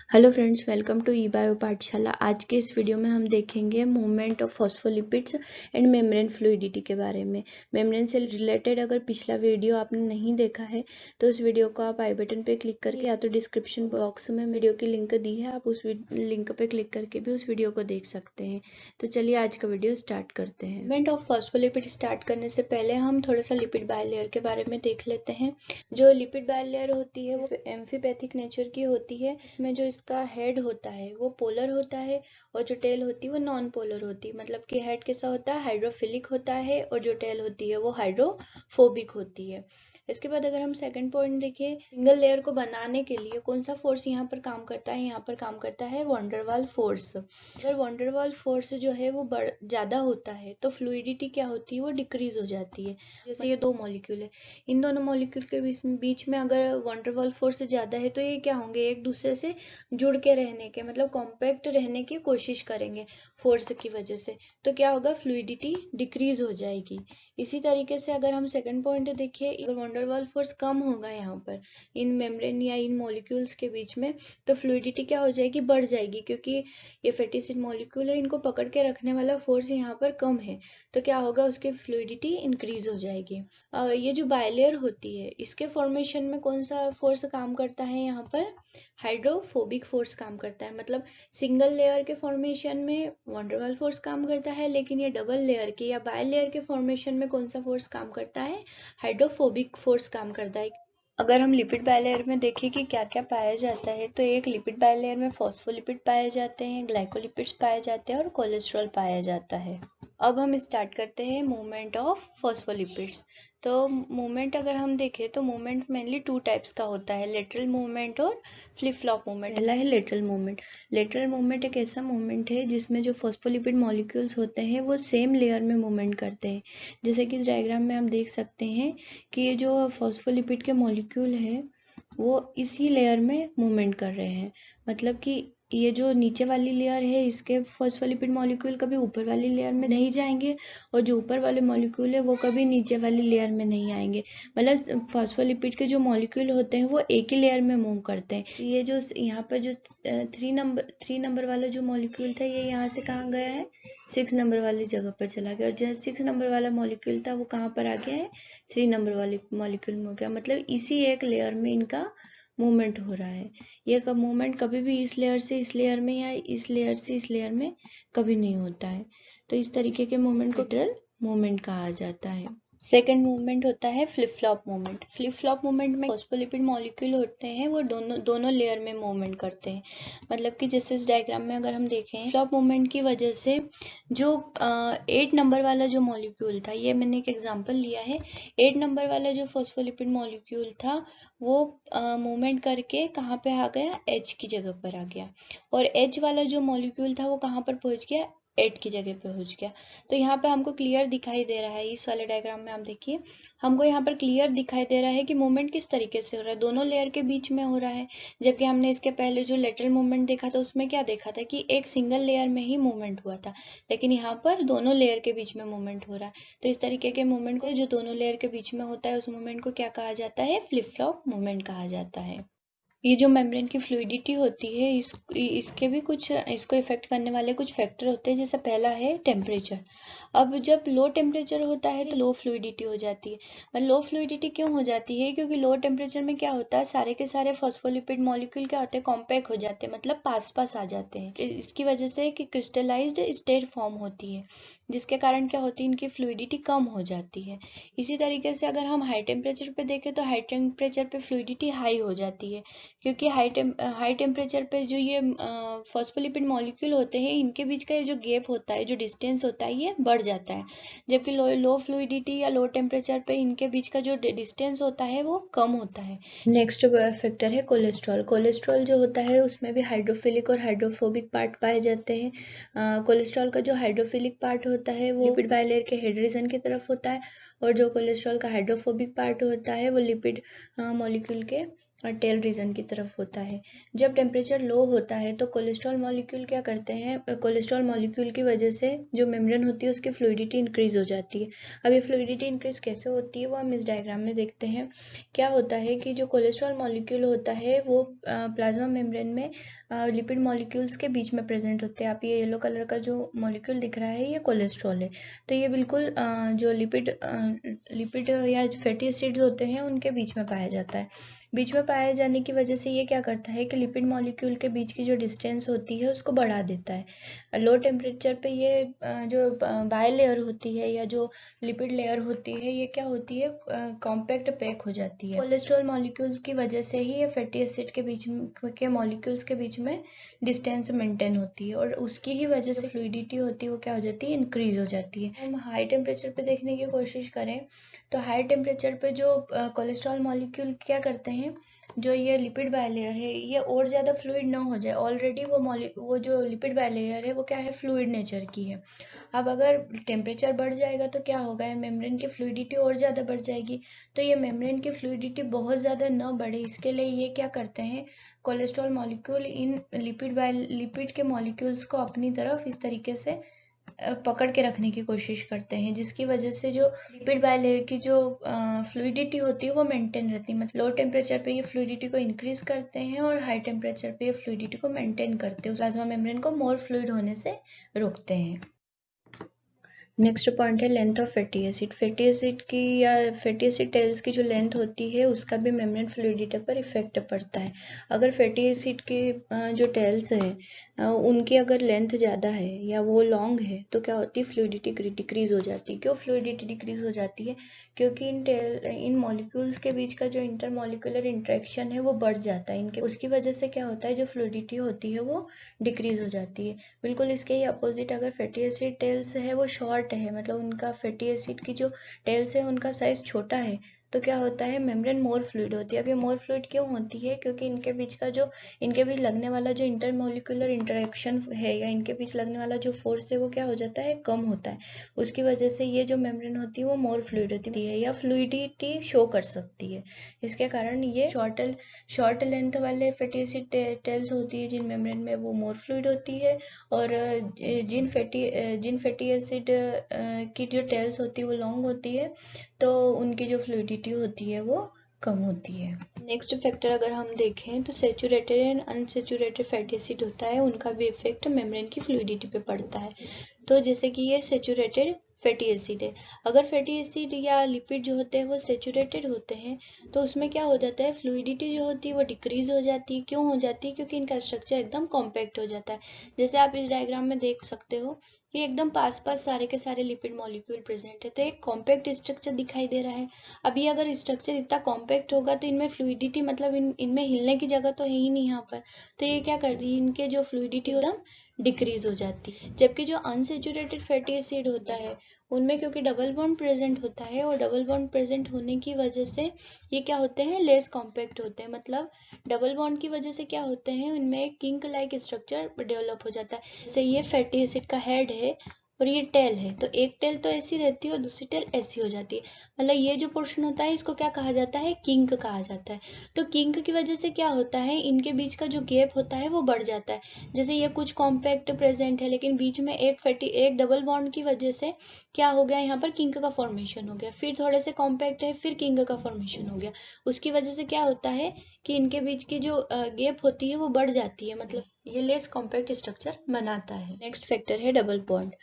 Hello friends, welcome to E bio Pathshala. आज के इस वीडियो में हम देखेंगे movement of phospholipids and membrane fluidity के बारे में। मेम्ब्रेन से रिलेटेड अगर पिछला वीडियो आपने नहीं देखा है तो उस वीडियो को आप आई बटन पे क्लिक करके या तो डिस्क्रिप्शन बॉक्स में वीडियो की लिंक दी है, आप उस लिंक पे क्लिक करके भी उस वीडियो को देख सकते हैं। तो चलिए आज का वीडियो स्टार्ट करते हैं। मूवमेंट ऑफ फॉस्फोलिपिड स्टार्ट करने से पहले हम थोड़ा सा लिपिड बायलेयर के बारे में देख लेते हैं। जो लिपिड बायलेयर होती है वो एम्फीपैथिक नेचर की होती है। इसमें जो इसका हेड होता है वो पोलर होता है और जो टेल होती है वो नॉन पोलर होती है। मतलब कि हेड कैसा होता है, हाइड्रोफिलिक होता है, और जो टेल होती है वो हाइड्रोफोबिक होती है। इसके बाद अगर हम सेकंड पॉइंट देखें, सिंगल लेयर को बनाने के लिए कौन सा फोर्स यहाँ पर काम करता है, यहाँ पर काम करता है वॉन्डरवाल फोर्स। अगर वॉन्डरवाल फोर्स जो है वो ज्यादा होता है तो फ्लूइडिटी क्या होती है, वो डिक्रीज हो जाती है। जैसे ये दो मॉलिक्यूल है, इन दोनों मॉलिक्यूल के बीच में अगर वॉन्डरवाल फोर्स ज्यादा है तो ये क्या होंगे, एक दूसरे से जुड़ के रहने के, मतलब कॉम्पैक्ट रहने की कोशिश करेंगे फोर्स की वजह से। तो क्या होगा, फ्लूइडिटी डिक्रीज हो जाएगी। इसी तरीके से अगर हम सेकंड पॉइंट देखिए, अगर वॉन्डरवाल फोर्स कम होगा यहाँ पर इन मेम्ब्रेन या इन मॉलिक्यूल्स के बीच में, तो फ्लूइडिटी क्या हो जाएगी, बढ़ जाएगी। क्योंकि ये फैटी एसिड मॉलिक्यूल है, इनको पकड़ के रखने वाला फोर्स यहाँ पर कम है, तो क्या होगा, उसकी फ्लूइडिटी इंक्रीज हो जाएगी। ये जो बायलेयर होती है इसके फॉर्मेशन में कौन सा फोर्स काम करता है, यहाँ पर हाइड्रोफोबिक फोर्स काम करता है। मतलब सिंगल लेयर के फॉर्मेशन में वॉन्डरवाल फोर्स काम करता है, लेकिन ये डबल लेयर के या बाय लेयर के फॉर्मेशन में कौन सा फोर्स काम करता है, हाइड्रोफोबिक फोर्स काम करता है। अगर हम लिपिड बायलेयर में देखें कि क्या क्या पाया जाता है, तो एक लिपिड बायलेयर में फॉस्फोलिपिड पाए जाते हैं, ग्लाइकोलिपिड्स पाए जाते हैं और कोलेस्ट्रॉल पाया जाता है। अब हम स्टार्ट करते हैं मूवमेंट ऑफ फॉस्फोलिपिड्स। तो मूवमेंट अगर हम देखें तो मूवमेंट मेनली टू टाइप्स का होता है, लेटरल मूवमेंट और फ्लिप फ्लॉप मूवमेंट। पहला है लेटरल मूवमेंट। लेटरल मूवमेंट एक ऐसा मूवमेंट है जिसमें जो फॉस्फोलिपिड मॉलिक्यूल्स होते हैं वो सेम लेयर में मूवमेंट करते हैं। जैसे कि इस डायग्राम में हम देख सकते हैं कि ये जो फॉस्फोलिपिड के मॉलिक्यूल है वो इसी लेयर में मूवमेंट कर रहे हैं। मतलब कि ये जो नीचे वाली लेयर है इसके फॉस्फोलिपिड मॉलिक्यूल कभी ऊपर वाली लेयर में नहीं जाएंगे, और जो ऊपर वाले मॉलिक्यूल है वो कभी नीचे वाली लेयर में नहीं आएंगे। मतलब फॉस्फोलिपिड के जो मॉलिक्यूल होते हैं वो एक ही लेयर में मूव करते हैं। ये जो यहाँ पर जो थ्री नंबर वाला जो मॉलिक्यूल था, ये यहाँ से कहाँ गया है, 6 नंबर वाली जगह पर चला गया, और जो 6 नंबर वाला मॉलिक्यूल था वो कहाँ पर आ गया है, 3 नंबर वाले मॉलिक्यूल में हो गया। मतलब इसी एक लेयर में इनका मूवमेंट हो रहा है। ये मूवमेंट कभी भी इस लेयर से इस लेयर में या इस लेयर से इस लेयर में कभी नहीं होता है। तो इस तरीके के मूवमेंट को लेटरल मूवमेंट कहा जाता है। सेकेंड मूवमेंट होता है flip flop movement. Flip flop movement में फॉस्फोलिपिड मॉलिक्यूल होते हैं वो दोनों लेयर में मूवमेंट करते हैं। मतलब कि जैसे इस डायग्राम में अगर हम देखें, फ्लॉप मूवमेंट की वजह से जो 8 नंबर वाला जो मॉलिक्यूल था, ये मैंने एक एग्जांपल लिया है, 8 नंबर वाला जो फॉस्फोलिपिड मॉलिक्यूल था वो मूवमेंट करके कहाँ पे आ गया, एच की जगह पर आ गया, और एच वाला जो मॉलिक्यूल था वो कहाँ पर पहुंच गया, 8 की जगह पे पहुंच गया। तो यहाँ पे हमको क्लियर दिखाई दे रहा है, इस वाले डायग्राम में आप देखिए, हमको यहाँ पर क्लियर दिखाई दे रहा है कि मूवमेंट किस तरीके से हो रहा है, दोनों लेयर के बीच में हो रहा है। जबकि हमने इसके पहले जो लेटरल मूवमेंट देखा था उसमें क्या देखा था कि एक सिंगल लेयर में ही मूवमेंट हुआ था, लेकिन यहाँ पर दोनों लेयर के बीच में मूवमेंट हो रहा है। तो इस तरीके के मूवमेंट को, जो दोनों लेयर के बीच में होता है, उस मूवमेंट को क्या कहा जाता है, फ्लिप फ्लॉप मूवमेंट कहा जाता है। ये जो मेम्ब्रेन की फ्लूइडिटी होती है इसके भी कुछ, इसको इफेक्ट करने वाले कुछ फैक्टर होते हैं। जैसे पहला है टेम्परेचर। अब जब लो टेम्परेचर होता है तो लो फ्लूइडिटी हो जाती है। मतलब लो फ्लूइडिटी क्यों हो जाती है, क्योंकि लो टेम्परेचर में क्या होता है, सारे के सारे फॉस्फोलिपिड मॉलिक्यूल क्या होते हैं, कॉम्पैक्ट हो जाते हैं, मतलब पास पास आ जाते हैं। इसकी वजह से कि क्रिस्टलाइज्ड स्टेट फॉर्म होती है, जिसके कारण क्या होती है, इनकी फ्लूइडिटी कम हो जाती है। इसी तरीके से अगर हम हाई टेम्परेचर पे देखें तो हाई टेम्परेचर पे फ्लूइडिटी हाई हो जाती है, क्योंकि हाई टेम्परेचर पे जो ये फॉस्फोलिपिड मॉलिक्यूल होते हैं इनके बीच का जो गैप होता है, जो डिस्टेंस होता है, ये बढ़ जाता है। जबकि लो फ्लूइडिटी या लो टेम्परेचर पे इनके बीच का जो डिस्टेंस होता है वो कम होता है। नेक्स्ट फैक्टर है कोलेस्ट्रॉल। कोलेस्ट्रॉल जो होता है उसमें भी हाइड्रोफिलिक और हाइड्रोफोबिक पार्ट पाए जाते हैं। कोलेस्ट्रॉल का जो हाइड्रोफिलिक पार्ट होता है वो लिपिड बायलेयर के हेड रीजन की तरफ होता है, और जो कोलेस्ट्रॉल का हाइड्रोफोबिक पार्ट होता है वो लिपिड मॉलिक्यूल के टेल रीजन की तरफ होता है। जब टेम्परेचर लो होता है तो कोलेस्ट्रॉल मॉलिक्यूल क्या करते हैं, कोलेस्ट्रॉल मॉलिक्यूल की वजह से जो मेम्ब्रेन होती है उसकी फ्लूइडिटी इंक्रीज हो जाती है। अब ये फ्लूइडिटी इंक्रीज कैसे होती है वो हम इस डायग्राम में देखते हैं। क्या होता है कि जो कोलेस्ट्रॉल मॉलिक्यूल होता है वो प्लाज्मा मेम्ब्रेन में लिपिड मॉलिक्यूल्स के बीच में प्रेजेंट होते हैं। आप ये येलो कलर का जो मॉलिक्यूल दिख रहा है ये कोलेस्ट्रॉल है। तो ये बिल्कुल जो लिपिड या फैटी एसिड्स होते हैं उनके बीच में पाया जाता है। बीच में पाए जाने की वजह से ये क्या करता है कि लिपिड मॉलिक्यूल के बीच की जो डिस्टेंस होती है उसको बढ़ा देता है। लो टेम्परेचर पे ये जो बाय लेयर होती है या जो लिपिड लेयर होती है ये क्या होती है, कॉम्पैक्ट पैक हो जाती है। कोलेस्ट्रॉल मॉलिक्यूल्स की वजह से ही ये फैटी एसिड के बीच के मॉलिक्यूल्स के बीच में डिस्टेंस मेंटेन होती है और उसकी ही वजह से फ्लूइडिटी होती है वो क्या हो जाती है, इंक्रीज हो जाती है। हम हाई टेम्परेचर पे देखने की कोशिश करें तो हाई टेम्परेचर पे जो कोलेस्ट्रॉल मॉलिक्यूल क्या करते हैं, जो ये लिपिड बायलेयर है ये और ज़्यादा फ्लूइड ना हो जाए। ऑलरेडी वो जो लिपिड बायलेयर है वो क्या है, फ्लूइड नेचर की है। अब अगर टेम्परेचर बढ़ जाएगा तो क्या होगा, मेम्ब्रेन की फ्लूइडिटी और ज़्यादा बढ़ जाएगी। तो ये मेम्ब्रेन की फ्लूइडिटी बहुत ज़्यादा ना बढ़े इसके लिए ये क्या करते हैं, कोलेस्ट्रॉल मॉलिक्यूल इन लिपिड के मॉलिक्यूल्स को अपनी तरफ इस तरीके से पकड़ के रखने की कोशिश करते हैं, जिसकी वजह से जो लिपिड बायलेयर की जो फ्लूइडिटी होती है वो मेंटेन रहती है। मतलब लो टेम्परेचर पे ये फ्लूइडिटी को इंक्रीज करते हैं और हाई टेम्परेचर पे ये फ्लूइडिटी को मेंटेन करते हैं, प्लाज्मा मेम्ब्रेन को मोर फ्लूइड होने से रोकते हैं। नेक्स्ट पॉइंट है length of fatty acid. Fatty acid की या फैटी एसिड टेल्स की जो लेंथ होती है उसका भी मेम्ब्रेन फ्लूइडिटी पर इफेक्ट पड़ता है। अगर फैटी एसिड की जो टेल्स है उनकी अगर लेंथ ज़्यादा है या वो लॉन्ग है तो क्या होती है, फ्लूइडिटी डिक्रीज हो जाती है। क्यों फ्लूइडिटी डिक्रीज हो जाती है, क्योंकि इन मॉलिक्यूल्स के बीच का जो इंटरमॉलिक्यूलर इंटरेक्शन है वो बढ़ जाता है इनके, उसकी वजह से क्या होता है, जो फ्लूइडिटी होती है वो डिक्रीज हो जाती है। बिल्कुल इसके ही अपोजिट अगर फैटी एसिड टेल्स है वो शॉर्ट है, मतलब उनका फैटी एसिड की जो टेल्स है उनका साइज छोटा है, तो क्या होता है, मेम्ब्रेन मोर फ्लूइड होती है। अब ये मोर फ्लूइड क्यों होती है, क्योंकि इनके बीच लगने वाला जो इंटरमोलिकुलर इंटरेक्शन है या इनके बीच लगने वाला जो फोर्स है वो क्या हो जाता है, कम होता है। उसकी वजह से ये जो मेम्ब्रेन होती है वो मोर फ्लूइड होती है या फ्लूइडिटी शो कर सकती है। इसके कारण ये शॉर्ट लेंथ वाले फैटी एसिड टेल्स होती है जिन मेम्ब्रेन में वो मोर फ्लूइड होती है, और जिन फैटी एसिड की जो टेल्स होती है वो लॉन्ग होती है तो उनकी जो फ्लूइडिटी होती है वो कम होती है। नेक्स्ट फैक्टर अगर हम देखें तो saturated and unsaturated fatty acid होता है, उनका भी इफेक्ट मेम्ब्रेन की फ्लूइडिटी पे पड़ता है। तो जैसे कि ये सैचुरेटेड फैटी एसिड है, अगर फैटी एसिड या लिपिड जो होते हैं वो सैचुरेटेड होते हैं तो उसमें क्या हो जाता है, फ्लूइडिटी जो होती है वो डिक्रीज हो जाती है। क्यों हो जाती है, क्योंकि इनका स्ट्रक्चर एकदम कॉम्पैक्ट हो जाता है। जैसे आप इस डायग्राम में देख सकते हो कि एकदम पास पास सारे के सारे लिपिड मॉलिक्यूल प्रेजेंट है, तो एक कॉम्पैक्ट स्ट्रक्चर दिखाई दे रहा है। अभी अगर स्ट्रक्चर इतना कॉम्पैक्ट होगा तो इनमें फ्लूइडिटी, मतलब इनमें हिलने की जगह तो है ही नहीं यहाँ पर, तो ये क्या कर रही है, इनके जो फ्लूइडिटी एकदम डिक्रीज हो जाती है। जबकि जो अनसेचुरेटेड फैटी एसिड होता है उनमें क्योंकि डबल बॉन्ड प्रेजेंट होता है और डबल बॉन्ड प्रेजेंट होने की वजह से ये क्या होते हैं, लेस कॉम्पैक्ट होते हैं। मतलब डबल बॉन्ड की वजह से क्या होते हैं, उनमें एक किंक लाइक स्ट्रक्चर डेवलप हो जाता है। जैसे ये फैटी एसिड का हेड है और ये टेल है, तो एक टेल तो ऐसी रहती है और दूसरी टेल ऐसी हो जाती है। मतलब ये जो पोर्शन होता है इसको क्या कहा जाता है, किंक कहा जाता है। तो किंक की वजह से क्या होता है, इनके बीच का जो गैप होता है वो बढ़ जाता है। जैसे ये कुछ कॉम्पैक्ट प्रेजेंट है लेकिन बीच में एक डबल बॉन्ड की वजह से क्या हो गया, यहाँ पर किंक का फॉर्मेशन हो गया, फिर थोड़े से कॉम्पैक्ट है फिर किंक का फॉर्मेशन हो गया। उसकी वजह से क्या होता है कि इनके बीच की जो गैप होती है वो बढ़ जाती है, मतलब ये लेस कॉम्पैक्ट स्ट्रक्चर बनाता है। नेक्स्ट फैक्टर है डबल बॉन्ड।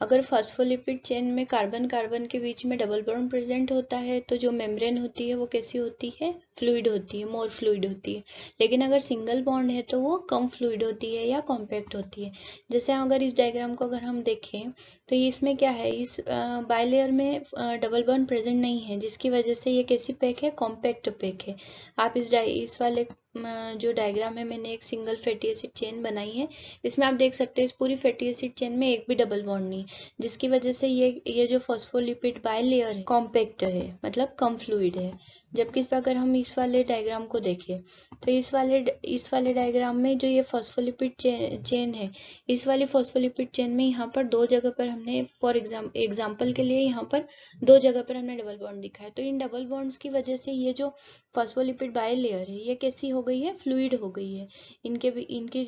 अगर फॉस्फोलिपिड चेन में कार्बन कार्बन के बीच में डबल बॉन्ड प्रेजेंट होता है तो जो मेम्ब्रेन होती है वो कैसी होती है, फ्लूइड होती है, मोर फ्लूइड होती है। लेकिन अगर सिंगल बॉन्ड है तो वो कम फ्लूइड होती है या कॉम्पैक्ट होती है। जैसे अगर इस डायग्राम को अगर हम देखें तो इसमें क्या है, इस बायलेयर में डबल बॉन्ड प्रेजेंट नहीं है जिसकी वजह से ये कैसी पैक है, कॉम्पैक्ट पैक है। आप इस वाले जो डायग्राम है मैंने एक सिंगल फैटी एसिड चेन बनाई है, इसमें आप देख सकते हैं इस पूरी फैटी एसिड चेन में एक भी डबल बॉन्ड नहीं, जिसकी वजह से ये जो फॉस्फोलिपिड बाय लेयर है कॉम्पैक्ट है, मतलब कम फ्लूइड है। जबकि अगर हम इस वाले डायग्राम को देखें तो इस वाले डायग्राम में जो ये फॉस्फोलिपिड चेन है, इस वाली फॉस्फोलिपिड चेन में यहाँ पर दो जगह पर हमने फॉर एग्जाम्पल के लिए यहाँ पर दो जगह पर हमने डबल बॉन्ड दिखाया। तो इन डबल बॉन्ड्स की वजह से ये जो फॉस्फोलिपिड बाइलेयर है ये कैसी हो गई है, फ्लूइड हो गई है। इनके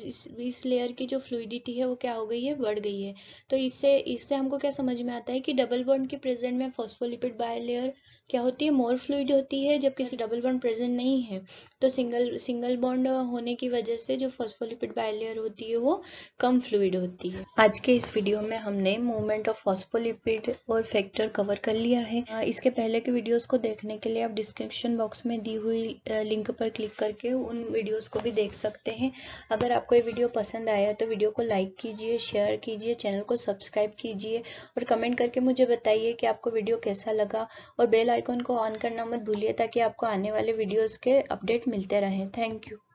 इस लेयर की जो फ्लूइडिटी है वो क्या हो गई है, बढ़ गई है। तो इससे हमको क्या समझ में आता है कि डबल बॉन्ड के प्रेजेंट में फॉस्फोलिपिड बाइलेयर क्या होती है, मोर फ्लूइड होती है, जबकि डबल बॉन्ड प्रेजेंट नहीं है तो सिंगल बॉन्ड होने की वजह से जो फॉस्फोलिपिड बाइलेयर होती है वो कम फ्लूइड होती है। आज के इस वीडियो में हमने मूवमेंट ऑफ फॉस्फोलिपिड और फैक्टर कवर कर लिया है। इसके पहले के वीडियोस को देखने के लिए आप डिस्क्रिप्शन बॉक्स में दी हुई लिंक पर क्लिक करके उन वीडियोस को भी देख सकते हैं। अगर आपको ये वीडियो पसंद आया तो वीडियो को लाइक कीजिए, शेयर कीजिए, चैनल को सब्सक्राइब कीजिए और कमेंट करके मुझे बताइए कि आपको वीडियो कैसा लगा और बेल आइकन को ऑन करना मत भूलिए ताकि आपको आने वाले वीडियोस के अपडेट मिलते रहें। Thank you.